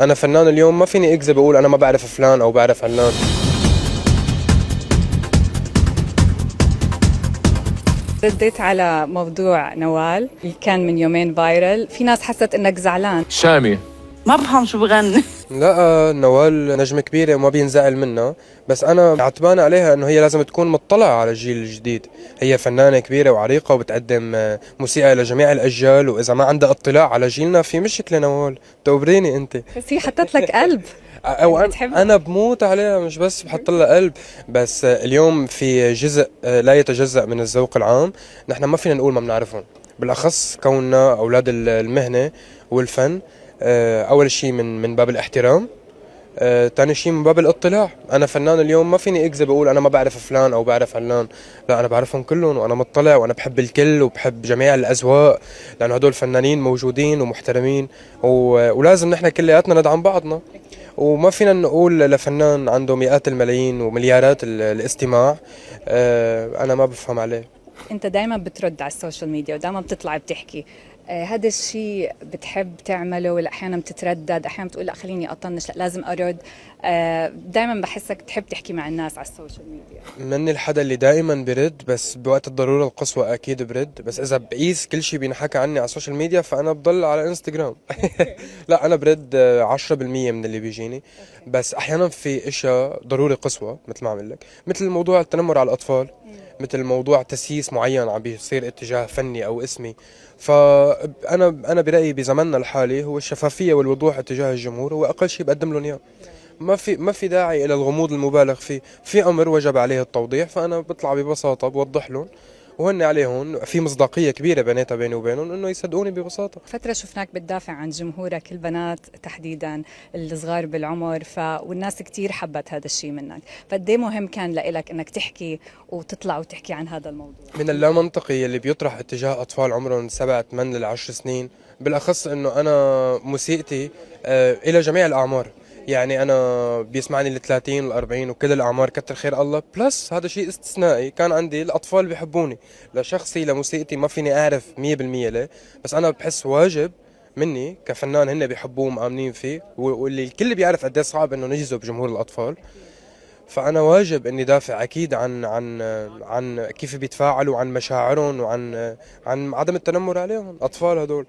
انا فنان اليوم، ما فيني اكذب اقول انا ما بعرف فلان او بعرف علان. رديت على موضوع نوال اللي كان من يومين فايرل، في ناس حست انك زعلان. شامي ما بفهم شو بغني. لا، نوال نجمة كبيرة وما بينزعل منها، بس أنا عتبان عليها إنه هي لازم تكون مطلعة على الجيل الجديد. هي فنانة كبيرة وعريقة وبتقدم موسيقى لجميع الأجيال، وإذا ما عندها اطلاع على جيلنا في مشكلة. نوال تقبريني أنت. بس هي حطت لك قلب. أو بتحبها. أنا بموت عليها، مش بس بحط لها قلب. بس اليوم في جزء لا يتجزأ من الذوق العام، نحن ما فينا نقول ما بنعرفهم، بالأخص كوننا أولاد المهنة والفن. أول شيء من باب الاحترام، تاني شيء من باب الاطلاع. انا فنان اليوم، ما فيني اكذب اقول انا ما بعرف فلان او بعرف علان. لا، انا بعرفهم كلهم وانا مطلع وانا بحب الكل وبحب جميع الاذواق، لانه هدول فنانين موجودين ومحترمين ولازم نحن كلياتنا ندعم بعضنا. وما فينا نقول لفنان عنده مئات الملايين ومليارات الاستماع انا ما بفهم عليه. انت دائما بترد على السوشيال ميديا ودائما بتطلع بتحكي، هذا الشيء بتحب تعمله ولا احيانا بتتردد، احيانا بتقول لا خليني اطنش، لا لازم ارد؟ دائما بحسك بتحب تحكي مع الناس على السوشيال ميديا. مني الحدا اللي دائما برد، بس بوقت الضرورة القصوى أكيد برد. بس إذا بقيس كل شيء بينحكى عني على السوشيال ميديا فأنا بضل على انستغرام. لا، أنا برد 10% من اللي بيجيني. بس أحيانا في أشياء ضروري قصوى، مثل ما عمل لك، مثل موضوع التنمر على الأطفال، مثل موضوع تسييس معين عم بيصير اتجاه فني أو اسمي. فأنا برأيي بزمننا الحالي هو الشفافية والوضوح اتجاه الجمهور هو أقل شيء بقدم لهم إياه. ما في داعي الى الغموض المبالغ فيه، في امر وجب عليه التوضيح، فانا بطلع ببساطه بوضح لهم، وهن عليهم في مصداقيه كبيره بيناتها بيني وبينهم انه يصدقوني ببساطه. فترة شفناك بتدافع عن جمهورك، البنات تحديدا الصغار بالعمر، والناس كتير حبت هذا الشيء منك، فقد مهم كان لإلك انك تحكي وتطلع وتحكي عن هذا الموضوع. من اللامنطقي اللي بيطرح اتجاه اطفال عمرهم 7 8 ل 10 سنين، بالاخص انه انا موسيقتي الى جميع الاعمار. يعني انا بيسمعني ال 30 وال 40 وكل الاعمار، كتر خير الله. بلس هذا شيء استثنائي، كان عندي الاطفال بيحبوني. لشخصي لموسيقتي ما فيني اعرف 100% ليه، بس انا بحس واجب مني كفنان هن بيحبوه ومآمنين فيه، واللي الكل بيعرف قد ايه صعب انه نجذب جمهور الاطفال. فانا واجب اني دافع اكيد عن كيف بيتفاعلوا، عن مشاعرهم، وعن عدم التنمر عليهم الاطفال هدول.